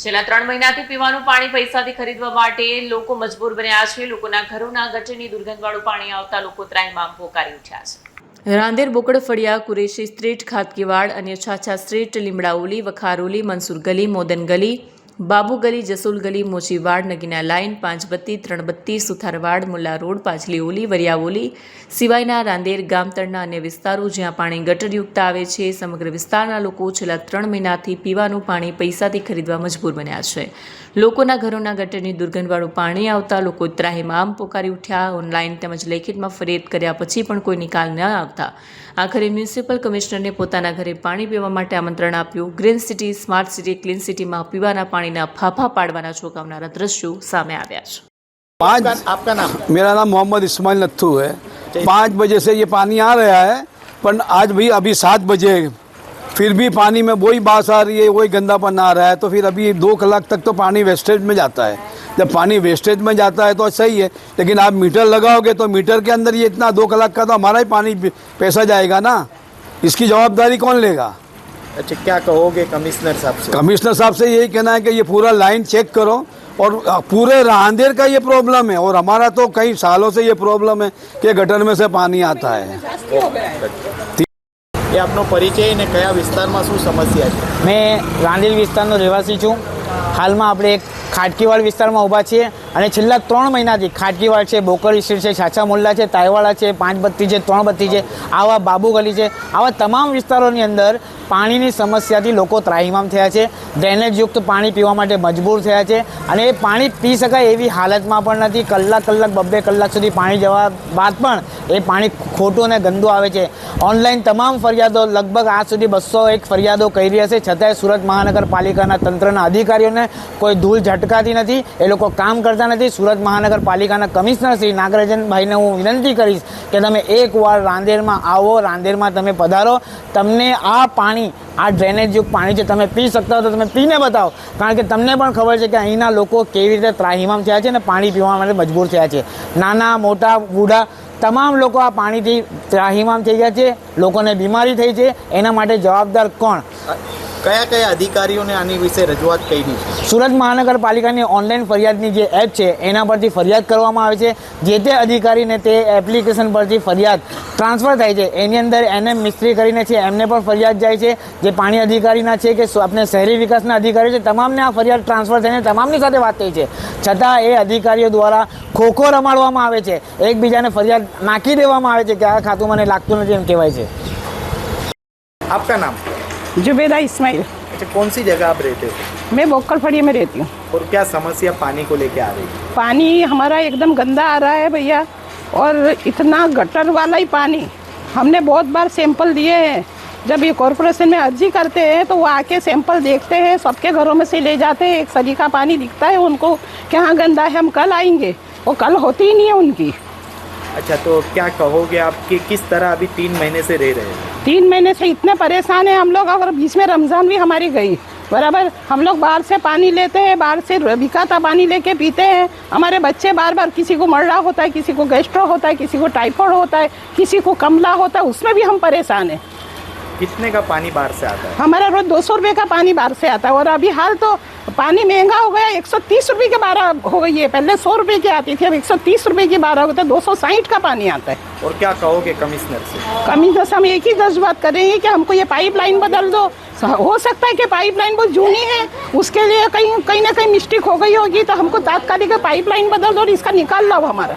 છેલ્લા 3 મહિનાથી પીવાનું પાણી પૈસાથી ખરીદવા માટે લોકો મજબૂર બન્યા છે। લોકોના ઘરોના ગટરની દુર્ગંધવાળું પાણી આવતા લોકો ત્રાહિમામ પોકારી ઉઠ્યા છે। રાંદેર બોકડ ફળિયા કુરેશી સ્ટ્રીટ ખાતકીવાડ અને છાછા સ્ટ્રીટ લીમડાઓલી વખારોલી મંસૂર ગલી મોદન ગલી બાબુ ગલી જસુલ ગલી મોચીવાડ નગીના લાઇન 5 બત્તી 3 બત્તી સુથારવાડ મુલ્લા રોડ પાછલી ઓલી વરિયાઓલી સિવાયના રાંદેર ગામતળના અન્ય વિસ્તારો જ્યાં પાણી ગટરયુક્ત આવે છે। સમગ્ર વિસ્તારના લોકો છેલ્લા 3 મહિનાથી પીવાનું પાણી પૈસાથી ખરીદવા મજબૂર બન્યા છે। લોકોના ઘરોના ગટરની દુર્ગંધવાળું પાણી આવતા લોકો ત્રાહિમામ પોકારી ઉઠ્યા। ઓનલાઈન તેમજ લેખિતમાં ફરિયાદ કર્યા પછી પણ કોઈ નિકાલ ન આવતા આખરે મ્યુનિસિપલ કમિશનરને પોતાના ઘરે પાણી પીવા માટે આમંત્રણ આપ્યું। Green city smart city clean સિટીમાં પીવાના પાણીના ફાફા પાડવાના ચોંકાવનારા દ્રશ્યો સામે આવ્યા છે। आपका नाम? मेरा नाम मोहम्मद इस्माइल नत्थू है। 5 बजे से ये पानी आ रहा है, पर आज भी अभी 7 बजे फिर भी पानी में वही बास आ रही है, वही गंदापन आ रहा है। तो फिर अभी 2 कलाक तक तो पानी वेस्टेज में जाता है। जब पानी वेस्टेज में जाता है तो सही है, लेकिन आप मीटर लगाओगे तो मीटर के अंदर ये इतना 2 कलाक का तो हमारा ही पानी पैसा जाएगा ना। इसकी जवाबदारी कौन लेगा? अच्छा, क्या कहोगे कमिश्नर साहब से? कमिश्नर साहब से यही कहना है कि ये पूरा लाइन चेक करो और पूरे रांदेर का ये प्रॉब्लम है और हमारा तो कई सालों से ये प्रॉब्लम है कि गटर में से पानी आता है। ये आपनो परिचय ने कया विસ્તારમાં શું સમસ્યા છે? मैं रांदेर विસ્તારનો રહેવાસી છું। હાલમાં આપણે એક ખાટકીવાડ વિસ્તારમાં ઊભા છીએ અને છેલ્લા 3 મહિનાથી ખાટકીવાડ છે, બોકડ સ્ટ્રીટ છે, છાછા મોલ્લા છે, તાયવાડા છે, 5 બત્તી છે, 3 બત્તી છે, આવા બાબુ ગલી છે, આવા તમામ વિસ્તારોની અંદર પાણીની સમસ્યાથી લોકો ત્રાહિમામ થયા છે। ડ્રેનેજયુક્ત પાણી પીવા માટે મજબૂર થયા છે અને એ પાણી પી શકાય એવી હાલતમાં પણ નથી। કલાક 2 કલાક સુધી પાણી જવા બાદ પણ એ પાણી ખોટું અને ગંદુ આવે છે। ઓનલાઈન તમામ ફરિયાદો લગભગ આજ સુધી 201 ફરિયાદો કરી હશે, છતાંય સુરત મહાનગરપાલિકાના તંત્રના અધિકારીઓને કોઈ ધૂળ ઝટકાતી નથી, એ લોકો કામ કરતા નથી। સુરત મહાનગરપાલિકાના કમિશનર શ્રી નાગરાજનભાઈને હું વિનંતી કરીશ કે તમે એકવાર રાંદેરમાં આવો, રાંદેરમાં તમે પધારો, તમને આ પાણી આ ડ્રેનેજયુક્ત પાણી છે તમે પી શકતા હો તો તમે પીને બતાવો, કારણ કે તમને પણ ખબર છે કે અહીંના લોકો કેવી રીતે ત્રાહિમામ થયા છે અને પાણી પીવા માટે મજબૂર થયા છે। નાના મોટા બુઢા તમામ લોકો આ પાણીથી ત્રાહિમામ થઈ ગયા છે, લોકોને બીમારી થઈ છે। એના માટે જવાબદાર કોણ? કયા કયા અધિકારીઓને આની વિશે રજૂઆત કરી છે? સુરત મહાનગરપાલિકાની ઓનલાઈન ફરિયાદની જે એપ છે એના પરથી ફરિયાદ કરવામાં આવે છે। જે તે અધિકારીને તે એપ્લિકેશન પરથી ફરિયાદ ટ્રાન્સફર થાય છે, એની અંદર એને મિસ્ત્રી કરીને છે એમને પણ ફરિયાદ જાય છે। જે પાણી અધિકારીના છે કે આપણે શહેરી વિકાસના અધિકારી છે, તમામને આ ફરિયાદ ટ્રાન્સફર થઈને તમામની સાથે વાત થઈ છે, છતાં એ અધિકારીઓ દ્વારા ખોખો રમાડવામાં આવે છે, એકબીજાને ફરિયાદ નાખી દેવામાં આવે છે કે આ ખાતું મને લાગતું નથી એમ કહેવાય છે। आपका नाम? जुबेदा इस्माइल। अच्छा, कौन सी जगह आप रहते हो? मैं बोकड़ फड़िया में रहती हूँ। और क्या समस्या पानी को लेके आ रही है? पानी हमारा एकदम गंदा आ रहा है भैया, और इतना गटर वाला ही पानी। हमने बहुत बार सैंपल दिए हैं। जब ये कॉरपोरेशन में अर्जी करते हैं तो वो आके सैंपल देखते हैं, सबके घरों में से ले जाते हैं। एक सलीका पानी दिखता है उनको कि हाँ गंदा है, हम कल आएंगे, वो कल होती ही नहीं है उनकी। अच्छा, तो क्या कहोगे आप कि किस तरह अभी 3 महीने से रह रहे हैं? 3 महीने से इतने परेशान हैं हम लोग, और बीच में रमज़ान भी हमारी गई बराबर। हम लोग बाहर से पानी लेते हैं, बाहर से बिकाता पानी लेके पीते हैं। हमारे बच्चे बार बार, किसी को मर्डा होता है, किसी को गैस्ट्रो होता है, किसी को टाइफाइड होता है, किसी को कमला होता है, उसमें भी हम परेशान हैं। कितने का पानी बाहर से आता है? हमारा रोज 200 रुपये का पानी बाहर से आता है, और अभी हाल तो पानी महंगा हो गया, 130 रुपये के 12 हो गई है। पहले 100 रुपये की आती थी, अब 130 रुपये की 12 होता है, 260 का पानी आता है। और क्या कहोगे कमिश्नर से? कमिश्नर से हम एक ही बात करेंगे कि हमको ये पाइपलाइन बदल दो। हो सकता है कि पाइपलाइन बहुत जूनी है, उसके लिए कहीं ना कहीं मिस्टेक हो गई होगी, तो हमको तात्कालिक पाइपलाइन बदल दो और इसका निकाल लो हमारा।